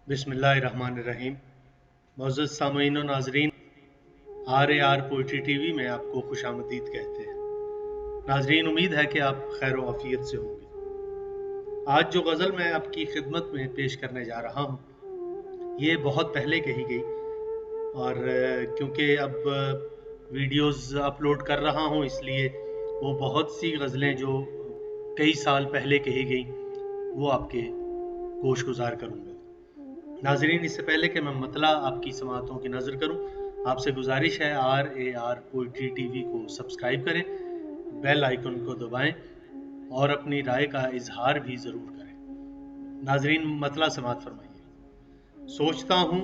बिस्मिल्लाहिर्रहमानिर्रहीम। मुअज़्ज़ज़ सामईन व नाज़रीन, RAR पोइट्री टीवी में आपको खुशामदीद कहते हैं। नाज़रीन, उम्मीद है कि आप खैर व आफियत से होंगे। आज जो गज़ल मैं आपकी खिदमत में पेश करने जा रहा हूँ, ये बहुत पहले कही गई और क्योंकि अब वीडियोस अपलोड कर रहा हूँ, इसलिए वो बहुत सी गज़लें जो कई साल पहले कही गई वो आपके गोश गुजार करूँगा। नाजरीन, इससे पहले कि मैं मतला आपकी समातों की नज़र करूं, आपसे गुजारिश है RAR पोइट्री टीवी को सब्सक्राइब करें, बेल आइकन को दबाएं और अपनी राय का इजहार भी ज़रूर करें। नाजरीन, मतला समात फरमाइए। सोचता हूँ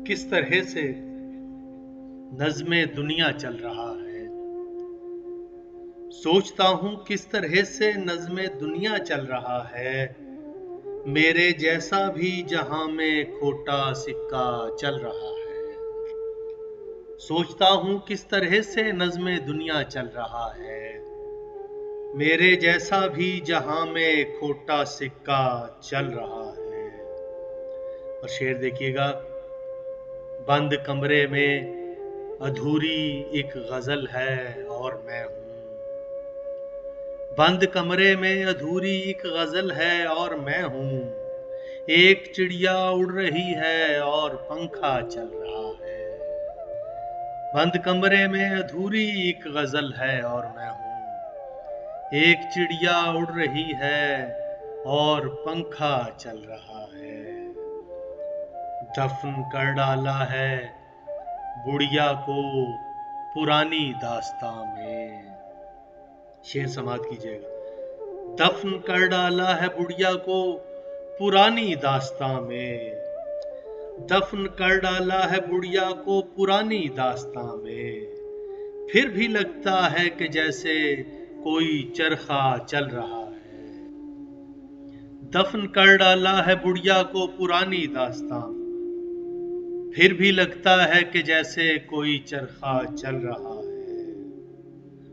किस तरह से नज़्मे दुनिया चल रहा है, सोचता हूँ किस तरह से नज़्मे दुनिया चल रहा है, मेरे जैसा भी जहां में खोटा सिक्का चल रहा है। सोचता हूँ किस तरह से नज़्मे दुनिया चल रहा है, मेरे जैसा भी जहां में खोटा सिक्का चल रहा है। और शेर देखिएगा। बंद कमरे में अधूरी एक गजल है और मैं हूँ, बंद कमरे में अधूरी एक गजल है और मैं हूँ, एक चिड़िया उड़ रही है और पंखा चल रहा है। बंद कमरे में अधूरी एक गजल है और मैं हूँ, एक चिड़िया उड़ रही है और पंखा चल रहा है। दफन कर डाला है बुढ़िया को पुरानी दास्तां में। शेर समात कीजिएगा। दफन कर डाला है बुढ़िया को पुरानी दास्तां में, दफन कर डाला है बुढ़िया को पुरानी दास्तां में, फिर भी लगता है कि जैसे कोई चरखा चल रहा है। दफन कर डाला है बुढ़िया को पुरानी दास्तां में, फिर भी लगता है कि जैसे कोई चरखा चल रहा है।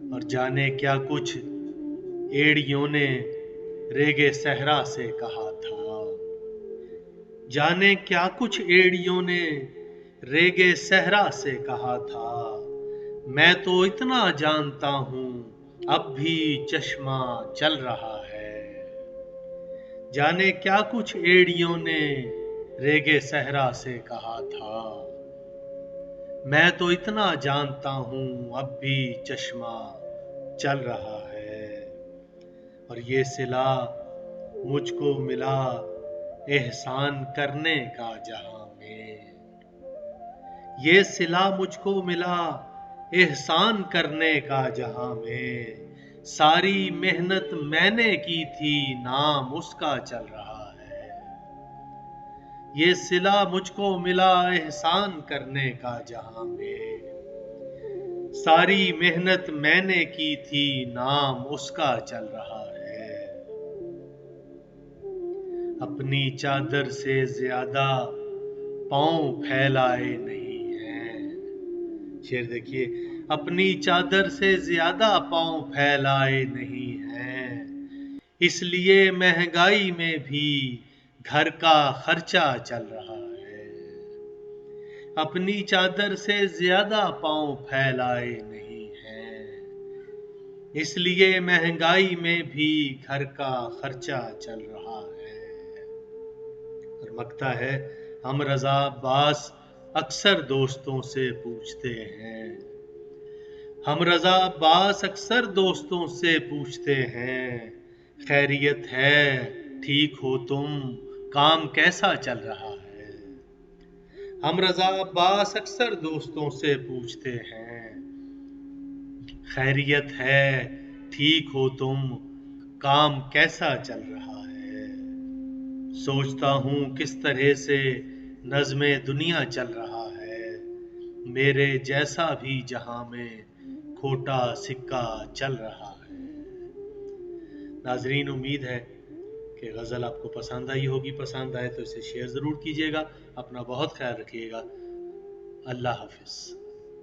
और जाने क्या कुछ एड़ियों ने रेगे सहरा से कहा था, जाने क्या कुछ एड़ियों ने रेगे सहरा से कहा था, मैं तो इतना जानता हूँ अब भी चश्मा चल रहा है। जाने क्या कुछ एड़ियों ने रेगे सहरा से कहा था, मैं तो इतना जानता हूँ अब भी चश्मा चल रहा है। और ये सिला मुझको मिला एहसान करने का जहां में, ये सिला मुझको मिला एहसान करने का जहां में, सारी मेहनत मैंने की थी नाम उसका चल रहा है। ये सिला मुझको मिला एहसान करने का जहां में, सारी मेहनत मैंने की थी नाम उसका चल रहा है। अपनी चादर से ज्यादा पांव फैलाए नहीं हैं। शेर देखिए। अपनी चादर से ज्यादा पांव फैलाए नहीं हैं, इसलिए महंगाई में भी घर का खर्चा चल रहा है। अपनी चादर से ज्यादा पांव फैलाए नहीं हैं, इसलिए महंगाई में भी घर का खर्चा चल रहा है। और मकता है, हम रज़ा अब्बास अक्सर दोस्तों से पूछते हैं, हम रज़ा अब्बास अक्सर दोस्तों से पूछते हैं, खैरियत है, ठीक हो तुम, काम कैसा चल रहा है। हम रज़ा अब्बास अक्सर दोस्तों से पूछते हैं, खैरियत है, ठीक हो तुम, काम कैसा चल रहा है। सोचता हूँ किस तरह से नज़्मे दुनिया चल रहा है, मेरे जैसा भी जहां में खोटा सिक्का चल रहा है। नाजरीन, उम्मीद है कि गज़ल आपको पसंद आई होगी। पसंद आए तो इसे शेयर ज़रूर कीजिएगा। अपना बहुत ख्याल रखिएगा। अल्लाह हाफिज़।